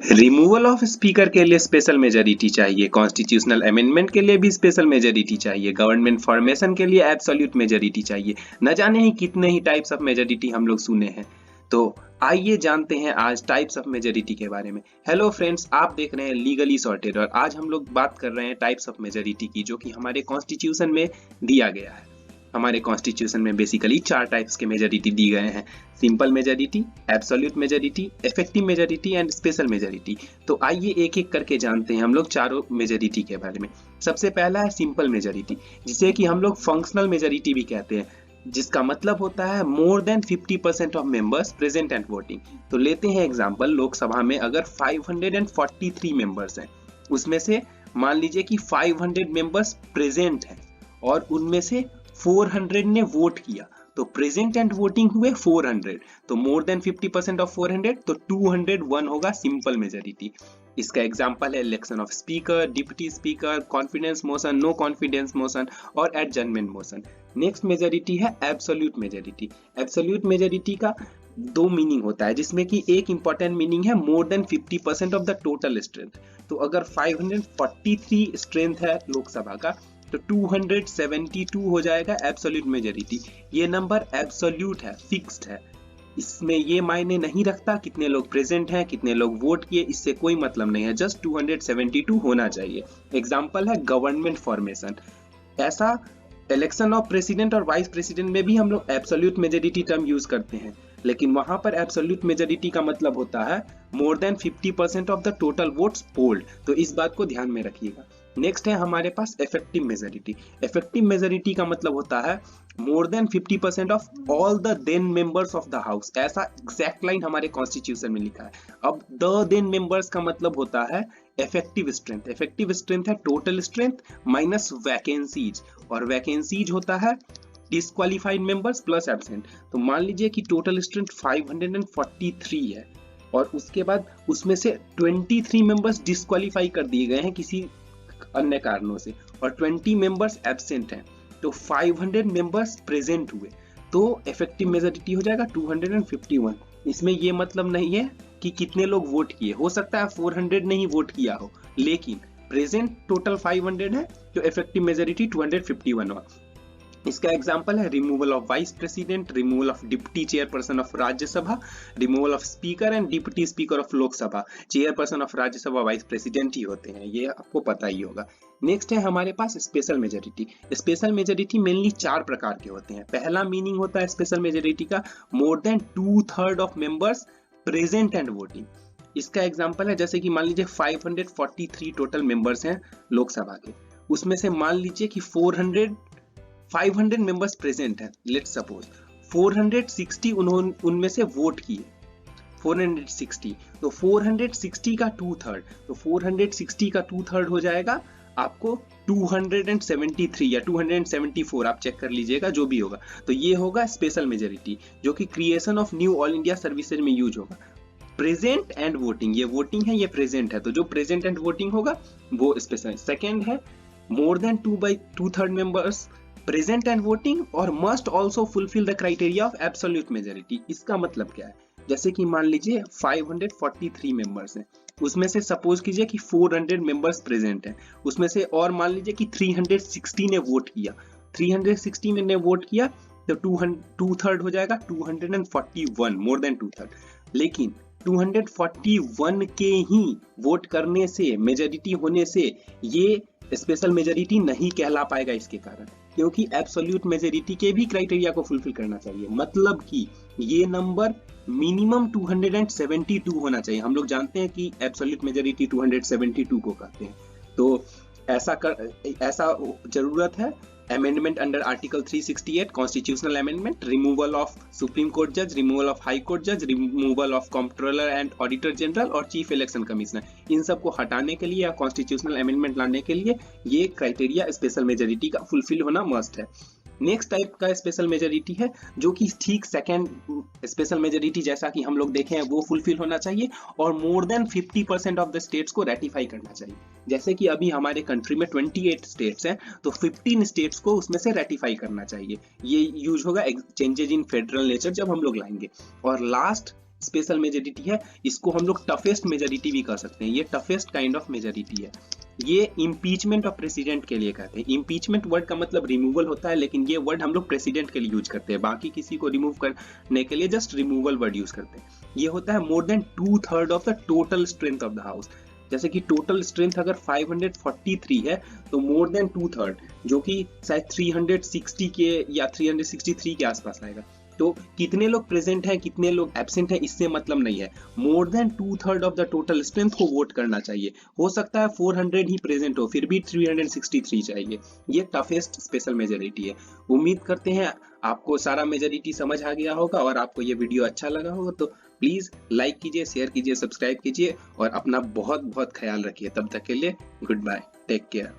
Removal of speaker के लिए special majority चाहिए, कॉन्स्टिट्यूशनल अमेंडमेंट के लिए भी स्पेशल मेजॉरिटी चाहिए, गवर्नमेंट फॉर्मेशन के लिए एब्सोल्यूट मेजॉरिटी चाहिए, न जाने ही कितने ही टाइप्स ऑफ मेजॉरिटी हम लोग सुने हैं। तो आइए जानते हैं आज टाइप्स ऑफ मेजॉरिटी के बारे में। हेलो फ्रेंड्स, आप देख रहे हैं लीगली सॉर्टेड और आज हम लोग बात कर रहे हैं टाइप्स ऑफ मेजॉरिटी की, जो कि हमारे कॉन्स्टिट्यूशन में दिया गया है। हमारे कॉन्स्टिट्यूशन में बेसिकली 4 टाइप्स के मेजॉरिटी दी गए हैं: simple majority, absolute majority, effective majority and special majority. तो आइए एक एक करके जानते हैं हम लोग चारों मेजॉरिटी के बारे में। सबसे पहला है सिंपल मेजॉरिटी, जिसे कि हम लोग फंक्शनल मेजॉरिटी भी कहते हैं, जिसका मतलब होता है more than 50% of members present and voting. तो लेते हैं एग्जांपल, लोकसभा में अगर 543 मेंबर्स हैं, उसमें से मान लीजिए कि 500 मेंबर्स प्रेजेंट हैं और उनमें से 400 ने वोट किया, तो प्रेजेंट एंड वोटिंग हुए 400, तो मोर देन 50% ऑफ 400, तो 201 होगा सिंपल मेजॉरिटी। इसका एग्जांपल है election of speaker, deputy speaker, confidence motion, no confidence motion और एडजर्नमेंट मोशन। नेक्स्ट मेजॉरिटी है एब्सोल्यूट मेजॉरिटी। एब्सोल्यूट मेजॉरिटी का दो मीनिंग होता है, जिसमें कि एक इंपॉर्टेंट मीनिंग है more than 50% of the total strength. तो अगर 543 स्ट्रेंथ है लोकसभा का, तो 272 हो जाएगा एब्सोल्यूट मेजॉरिटी। ये नंबर एब्सोल्यूट है, फिक्स्ड है, इसमें ये मायने नहीं रखता कितने लोग प्रेजेंट हैं, कितने लोग वोट किए, इससे कोई मतलब नहीं है, जस्ट 272 होना चाहिए। एग्जांपल है गवर्नमेंट फॉर्मेशन। ऐसा इलेक्शन ऑफ प्रेसिडेंट और वाइस प्रेसिडेंट में भी हम लोग एब्सोल्यूट मेजॉरिटी टर्म यूज करते हैं, लेकिन वहां पर एब्सोल्यूट मेजॉरिटी का मतलब होता है more than 50% of the total votes polled. तो इस बात को ध्यान में रखिएगा। नेक्स्ट है हमारे पास इफेक्टिव मेजॉरिटी। इफेक्टिव मेजॉरिटी का मतलब होता है more than 50% of all the then members of the house. ऐसा एग्जैक्ट लाइन हमारे कॉन्स्टिट्यूशन में लिखा है। अब द देन मेंबर्स का मतलब होता है इफेक्टिव स्ट्रेंथ। इफेक्टिव स्ट्रेंथ है टोटल स्ट्रेंथ माइनस वैकेंसीज, और वैकेंसीज होता है डिस्क्वालिफाइड मेंबर्स प्लस एब्सेंट। तो मान लीजिए कि टोटल स्ट्रेंथ 543 है और उसके बाद उसमें से 23 मेंबर्स डिस्क्वालीफाई कर दिए गए हैं किसी अन्य कारणों से और 20 मेंबर्स एब्सेंट हैं, तो 500 मेंबर्स प्रेजेंट हुए, तो इफेक्टिव मेजॉरिटी हो जाएगा 251। इसमें ये मतलब नहीं है कि कितने लोग वोट किए, हो सकता है 400 ने ही वोट किया हो, लेकिन प्रेजेंट टोटल 500 है, तो इफेक्टिव मेजॉरिटी 251 हुआ। इसका एग्जांपल है removal of vice president, removal of deputy chairperson of Rajya Sabha, removal of speaker and deputy speaker of Lok Sabha. Chairperson of Rajya Sabha vice president ही होते हैं, ये आपको पता ही होगा। नेक्स्ट है हमारे पास special majority. Special majority mainly 4 प्रकार के होते हैं। पहला मीनिंग होता है स्पेशल मेजॉरिटी का मोर than 2/3 of members present and voting. इसका एग्जांपल है जैसे कि मान लीजिए 543 टोटल मेंबर्स हैं लोकसभा के, उसमें से मान लीजिए कि 500 मेंबर्स प्रेजेंट हैं, लेट्स सपोज 460 उनमें से वोट किए, 460, तो 460 का 2/3, तो 460 का 2/3 हो जाएगा आपको 273 या 274, आप चेक कर लीजिएगा जो भी होगा। तो ये होगा स्पेशल मेजॉरिटी, जो कि creation of knew all India services में यूज होगा। प्रेजेंट एंड वोटिंग, ये वोटिंग है, ये प्रेजेंट है, तो जो प्रेजेंट एंड वोटिंग होगा वो स्पेशल। सेकेंड है more than 2/3 members present and voting और must also fulfil the criteria of absolute majority. इसका मतलब क्या है, जैसे कि मान लीजिए 543 मेंबर्स हैं, उसमें से सपोज कीजिए कि 400 मेंबर्स प्रेजेंट हैं, उसमें से और मान लीजिए कि 360 ने वोट किया, 360 में ने वोट किया, तो 2/3 हो जाएगा 241, मोर देन 2/3। लेकिन 241 के ही वोट करने से, मेजॉरिटी होने से, ये स्पेशल मेजॉरिटी नहीं कहला पाएगा इसके कारण, क्योंकि एब्सोल्यूट मेजॉरिटी के भी क्राइटेरिया को फुलफिल करना चाहिए। मतलब कि ये नंबर मिनिमम 272 होना चाहिए। हम लोग जानते हैं कि एब्सोल्यूट मेजॉरिटी 272 को कहते हैं। तो ऐसा जरूरत है amendment under article 368 constitutional amendment, removal of supreme court जज, रिमूवल ऑफ हाई कोर्ट जज, removal of controller and auditor general और चीफ इलेक्शन कमिश्नर। इन सब को हटाने के लिए या कॉन्स्टिट्यूशनल अमेंडमेंट लाने के लिए ये क्राइटेरिया स्पेशल मेजॉरिटी का फुलफिल होना मस्ट है। नेक्स्ट टाइप का स्पेशल मेजॉरिटी है जो कि ठीक सेकेंड स्पेशल मेजॉरिटी जैसा कि हम लोग देखे हैं वो फुलफिल होना चाहिए और मोर देन 50% ऑफ द स्टेट्स को रेटिफाई करना चाहिए। जैसे कि अभी हमारे कंट्री में 28 स्टेट्स हैं, तो 15 स्टेट्स को उसमें से रेटिफाई करना चाहिए। ये यूज होगा चेंजेज इन फेडरल नेचर जब हम लोग लाएंगे। और लास्ट स्पेशल मेजोरिटी है, इसको हम लोग टफेस्ट मेजोरिटी भी कह सकते हैं। ये टफेस्ट काइंड ऑफ मेजोरिटी है। ये इम्पीचमेंट ऑफ प्रेसिडेंट के लिए कहते हैं। इम्पीचमेंट वर्ड का मतलब रिमूवल होता है, लेकिन ये वर्ड हम लोग प्रेसिडेंट के लिए यूज करते हैं, बाकी किसी को रिमूव करने के लिए जस्ट रिमूवल वर्ड यूज करते हैं। ये होता है more than 2/3 of the total strength of the house. जैसे कि टोटल स्ट्रेंथ अगर 543 है तो मोर देन 2/3, जो कि शायद 360 के या 363 के आसपास आएगा। तो कितने लोग प्रेजेंट हैं कितने लोग एब्सेंट हैं इससे मतलब नहीं है, more than 2/3 of the total strength को वोट करना चाहिए। हो सकता है 400 ही प्रेजेंट हो, फिर भी 363 चाहिए। ये टफेस्ट स्पेशल मेजोरिटी है। उम्मीद करते हैं आपको सारा मेजोरिटी समझ आ गया होगा और आपको ये वीडियो अच्छा लगा होगा। तो प्लीज लाइक कीजिए, शेयर कीजिए, सब्सक्राइब कीजिए और अपना बहुत बहुत ख्याल रखिए। तब तक के लिए गुड बाय, टेक केयर।